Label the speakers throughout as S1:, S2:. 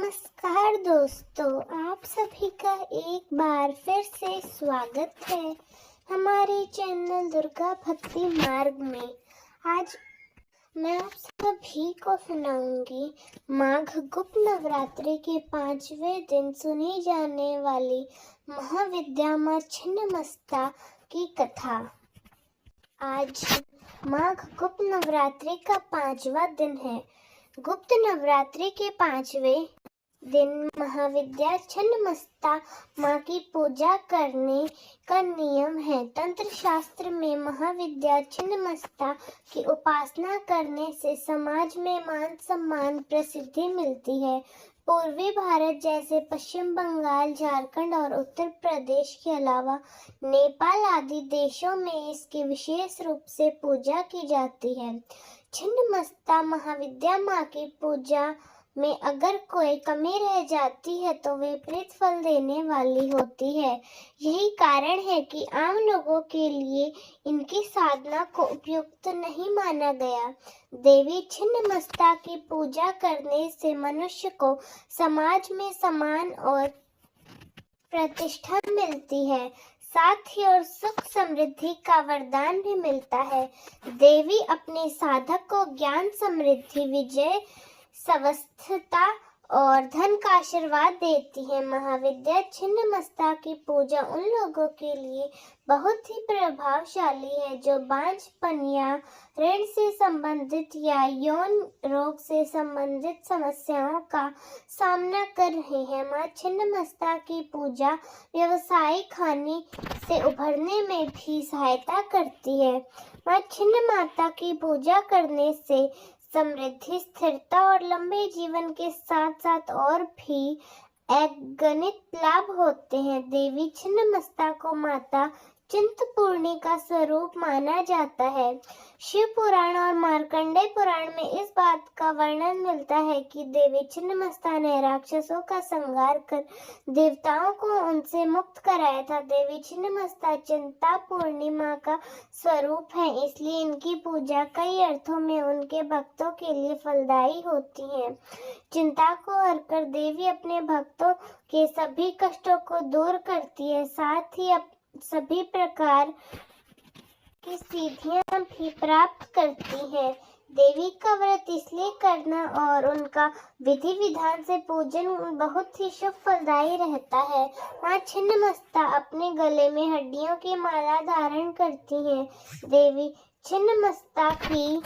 S1: नमस्कार दोस्तों, आप सभी का एक बार फिर से स्वागत है हमारे चैनल दुर्गा भक्ति मार्ग में। आज मैं आप सभी को सुनाऊंगी माघ गुप्त नवरात्रि के 5वें दिन सुनी जाने वाली महाविद्या मां छिन्नमस्ता की कथा। आज माघ गुप्त नवरात्रि का 5वां दिन है। गुप्त नवरात्रि के 5वें दिन महाविद्या छिन्नमस्ता माँ की पूजा करने का नियम है। तंत्र शास्त्र में महाविद्या छिन्नमस्ता की उपासना करने से समाज में मान सम्मान प्रसिद्धि मिलती है। पूर्वी भारत जैसे पश्चिम बंगाल, झारखंड और उत्तर प्रदेश के अलावा नेपाल आदि देशों में इसकी विशेष रूप से पूजा की जाती है। छिन्नमस्ता महाविद्या माँ की पूजा में अगर कोई कमी रह जाती है तो विपरीत फल देने वाली होती है। यही कारण है कि आम लोगों के लिए इनकी साधना को उपयुक्त नहीं माना गया। देवी छिन्नमस्ता की पूजा करने से मनुष्य को समाज में सम्मान और प्रतिष्ठा मिलती है, साथ ही और सुख समृद्धि का वरदान भी मिलता है। देवी अपने साधक को ज्ञान, समृद्धि, विजय, स्वस्थता और धन का आशीर्वाद देती है। महाविद्या छिन्नमस्ता की पूजा उन लोगों के लिए बहुत ही प्रभावशाली है जो बांझपन या ऋण से संबंधित या यौन रोग से संबंधित समस्याओं का सामना कर रहे हैं। मां छिन्नमस्ता की पूजा व्यावसायिक हानि से उभरने में भी सहायता करती है। मां छिन्नमाता की पूजा करने से समृद्धि, स्थिरता और लंबे जीवन के साथ साथ और भी अगणित लाभ होते हैं। देवी छिन्नमस्ता को माता चिंतपूर्णी का स्वरूप माना जाता है। शिव पुराण और मार्कंडेय पुराण में इस बात का वर्णन मिलता है कि देवी छिन्नमस्ता ने राक्षसों का संहार कर देवताओं को उनसे मुक्त कराया था। देवी छिन्नमस्ता चिंतपूर्णी मां का स्वरूप है, इसलिए इनकी पूजा कई अर्थों में उनके भक्तों के लिए फलदायी होती है। चिंता को हरकर देवी अपने भक्तों के सभी कष्टों को दूर करती है, साथ ही सभी प्रकार की सिद्धियां भी प्राप्त करती है। देवी का व्रत इसलिए करना और उनका विधि विधान से पूजन बहुत ही शुभ फलदायी रहता है। मां छिन्नमस्ता अपने गले में हड्डियों की माला धारण करती है। देवी छिन्नमस्ता की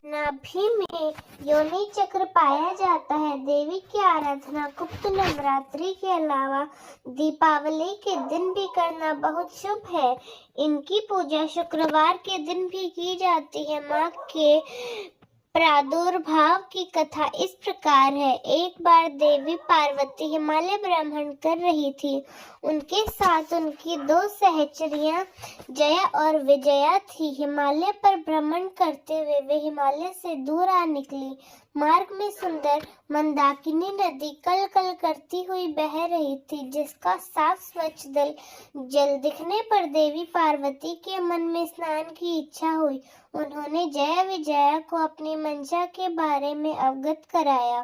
S1: नाभि में योनि चक्र पाया जाता है। देवी की आराधना गुप्त नवरात्रि के अलावा दीपावली के दिन भी करना बहुत शुभ है। इनकी पूजा शुक्रवार के दिन भी की जाती है। मां के प्रादुर्भाव की कथा इस प्रकार है। एक बार देवी पार्वती हिमालय भ्रमण कर रही थी। उनके साथ उनकी 2 सहचरियां जया और विजया थी। हिमालय पर भ्रमण करते हुए वे हिमालय से दूर आ निकली। मार्ग में सुंदर मंदाकिनी नदी कल कल करती हुई बह रही थी, जिसका साफ स्वच्छ जल दिखने पर देवी पार्वती के मन में स्नान की इच्छा हुई। उन्होंने जया विजया को अपनी मंशा के बारे में अवगत कराया।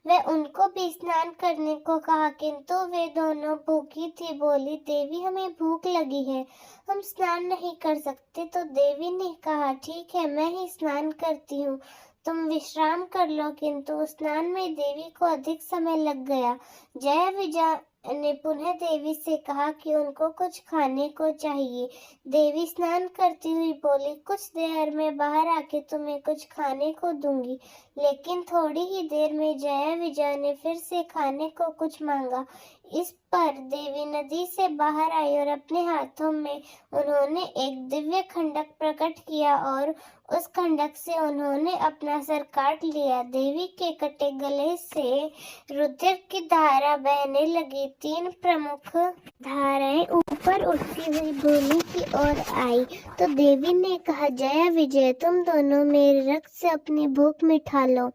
S1: वे उनको भी स्नान करने को कहा, किंतु वे दोनों भूखी थी। बोली, देवी हमें भूख लगी है, हम स्नान नहीं कर सकते। तो देवी ने कहा, ठीक है, मैं ही स्नान करती हूँ, तुम विश्राम कर लो। किंतु स्नान में देवी को अधिक समय लग गया। जया विजया ने पुनः देवी से कहा कि उनको कुछ खाने को चाहिए। देवी स्नान करती हुई बोली, कुछ देर में बाहर आके तुम्हें कुछ खाने को दूंगी। लेकिन थोड़ी ही देर में जया विजया ने फिर से खाने को कुछ मांगा। इस पर देवी नदी से बाहर आई और अपने हाथों में उन्होंने एक दिव्य खंडक प्रकट किया और उस खंडक से उन्होंने अपना सर काट लिया। देवी के कटे गले से रुधिर की धारा बहने लगी। 3 प्रमुख धाराएं ऊपर उठती हुई भूमि की ओर आई तो देवी ने कहा, जया विजय, तुम दोनों मेरे रक्त से अपनी भूख मिटा लो।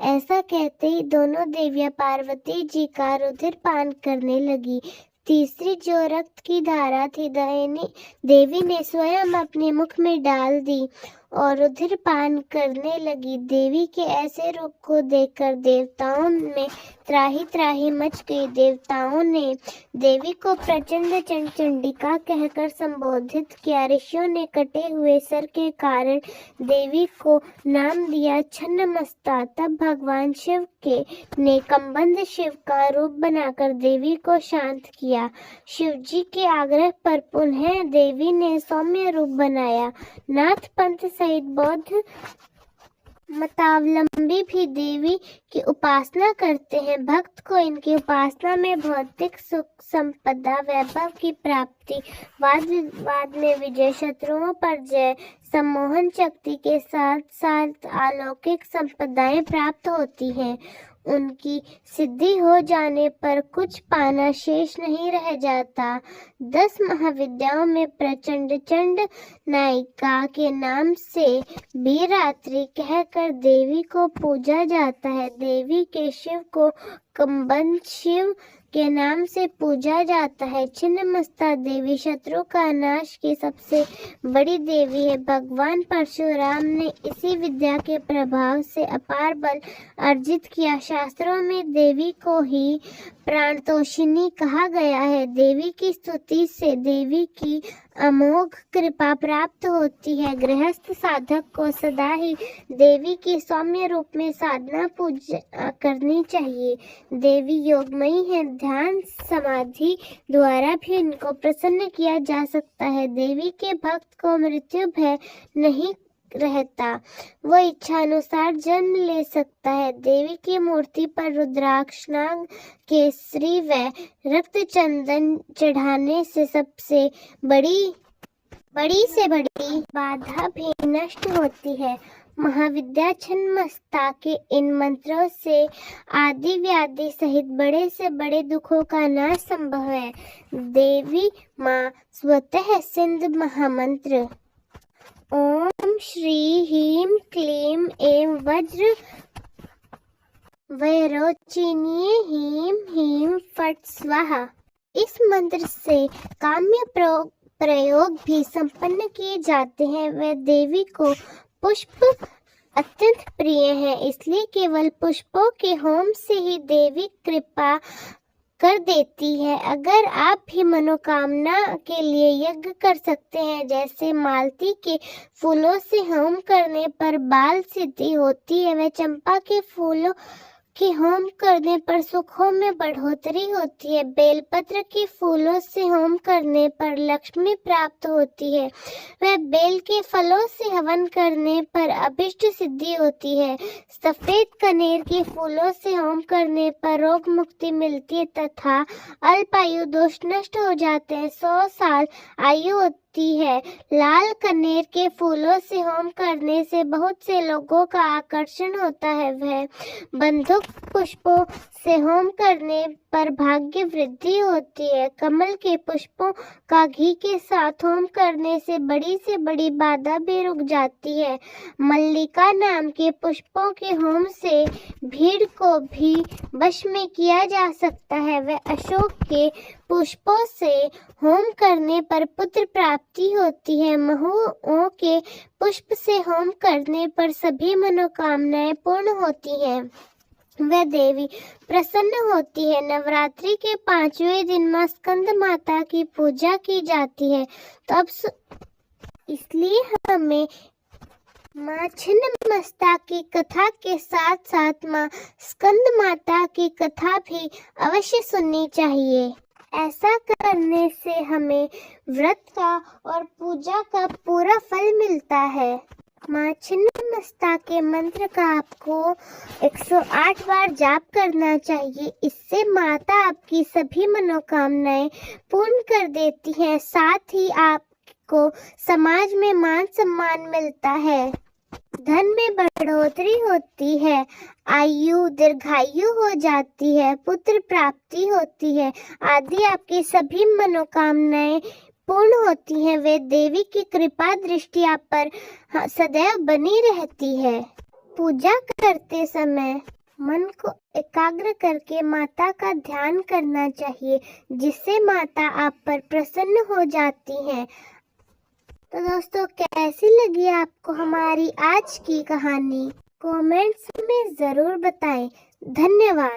S1: ऐसा कहते ही दोनों देवियां पार्वती जी का रुधिर पान करने लगी। तीसरी जो रक्त की धारा थी, देवी ने स्वयं अपने मुख में डाल दी और रुधिर पान करने लगी। देवी के ऐसे रूप को देखकर देवताओं में त्राही त्राही मच गई। देवताओं ने देवी को प्रचंड चंडिका कहकर संबोधित किया। ऋषियों ने कटे हुए सर के कारण देवी को नाम दिया छिन्नमस्ता। तब भगवान शिव ने कमबंध शिव का रूप बनाकर देवी को शांत किया। शिवजी के आग्रह पर पुनः देवी ने सौम्य रूप बनाया। नाथ पंथ सहित बौद्ध मतावलंबी भी देवी की उपासना करते हैं। भक्त को इनकी उपासना में भौतिक सुख, संपदा, वैभव की प्राप्ति, वाद विवाद में विजय, शत्रुओं पर जय, सम्मोहन शक्ति के साथ साथ अलौकिक संपदाएं प्राप्त होती हैं। उनकी सिद्धि हो जाने पर कुछ पाना शेष नहीं रह जाता। 10 महाविद्याओं में प्रचंड चंड नायिका के नाम से बीरात्रि कहकर देवी को पूजा जाता है। देवी के शिव को कमबंध शिव के नाम से पूजा जाता है। छिन्नमस्ता देवी शत्रु का नाश की सबसे बड़ी देवी है। भगवान परशुराम ने इसी विद्या के प्रभाव से अपार बल अर्जित किया। शास्त्रों में देवी को ही प्राणतोषिणी कहा गया है। देवी की स्तुति से देवी की अमोघ कृपा प्राप्त होती है। गृहस्थ साधक को सदा ही देवी की सौम्य रूप में साधना पूजा करनी चाहिए। देवी योगमयी है। ध्यान समाधि द्वारा भी इनको प्रसन्न किया जा सकता है। देवी के भक्त को मृत्यु भय नहीं रहता, वो इच्छा अनुसार जन्म ले सकता है। देवी की मूर्ति पर रुद्राक्ष, नाग केसरी व रक्त चंदन चढ़ाने से सबसे बड़ी से बड़ी बाधा भी नष्ट होती है। महाविद्या छिन्नमस्ता के इन मंत्रों से आदि व्याधि सहित बड़े से बड़े दुखों का नाश संभव है। देवी माँ स्वतः सिंध महामंत्र ओम श्री ह्रीं क्लीं ऐं वज्र वैरोचिन्यै ह्रीं ह्रीं फट् स्वाहा। इस मंत्र से काम्य प्रयोग भी संपन्न किए जाते हैं। वह देवी को पुष्प अत्यंत प्रिय है, इसलिए केवल पुष्पों के होम से ही देवी कृपा कर देती है। अगर आप भी मनोकामना के लिए यज्ञ कर सकते हैं, जैसे मालती के फूलों से होम करने पर बाल सिद्धि होती है, वह चंपा के फूलों के होम करने पर सुखों में बढ़ोतरी होती है। बेलपत्र के फूलों से होम करने पर लक्ष्मी प्राप्त होती है। वह बेल के फलों से हवन करने पर अभिष्ट सिद्धि होती है। सफेद कनेर के फूलों से होम करने पर रोग मुक्ति मिलती है तथा अल्पायु दोष नष्ट हो जाते हैं। 100 साल आयु होती है। लाल कनेर के फूलों से होम करने से बहुत से लोगों का आकर्षण होता है। वह बंधुक पुष्पों से होम करने पर भाग्य वृद्धि होती है। कमल के पुष्पों का घी के साथ होम करने से बड़ी बाधा भी रुक जाती है। मल्लिका नाम के पुष्पों के होम से भीड़ को भी वश में किया जा सकता है। वह अशोक के पुष्पों से होम करने पर पुत्र प्राप्ति होती है। महुओं के पुष्प से होम करने पर सभी मनोकामनाएं पूर्ण होती हैं। वह देवी प्रसन्न होती है। नवरात्रि के 5वें दिन मां स्कंद माता की पूजा की जाती है। तो अब इसलिए हमें मां छिन्नमस्ता की कथा के साथ साथ मां स्कंद माता की कथा भी अवश्य सुननी चाहिए। ऐसा करने से हमें व्रत का और पूजा का पूरा फल मिलता है। मां छिन्नमस्ता के मंत्र का आपको 108 बार जाप करना चाहिए। इससे माता आपकी सभी मनोकामनाएं पूर्ण कर देती है। साथ ही आपको समाज में मान सम्मान मिलता है, धन में बढ़ोतरी होती है, आयु दीर्घायु हो जाती है, पुत्र प्राप्ति होती है आदि आपकी सभी मनोकामनाएं पूर्ण होती हैं। वे देवी की कृपा दृष्टि आप पर सदैव बनी रहती है। पूजा करते समय मन को एकाग्र करके माता का ध्यान करना चाहिए, जिससे माता आप पर प्रसन्न हो जाती हैं। तो दोस्तों, कैसी लगी आपको हमारी आज की कहानी? कमेंट्स में ज़रूर बताएं। धन्यवाद।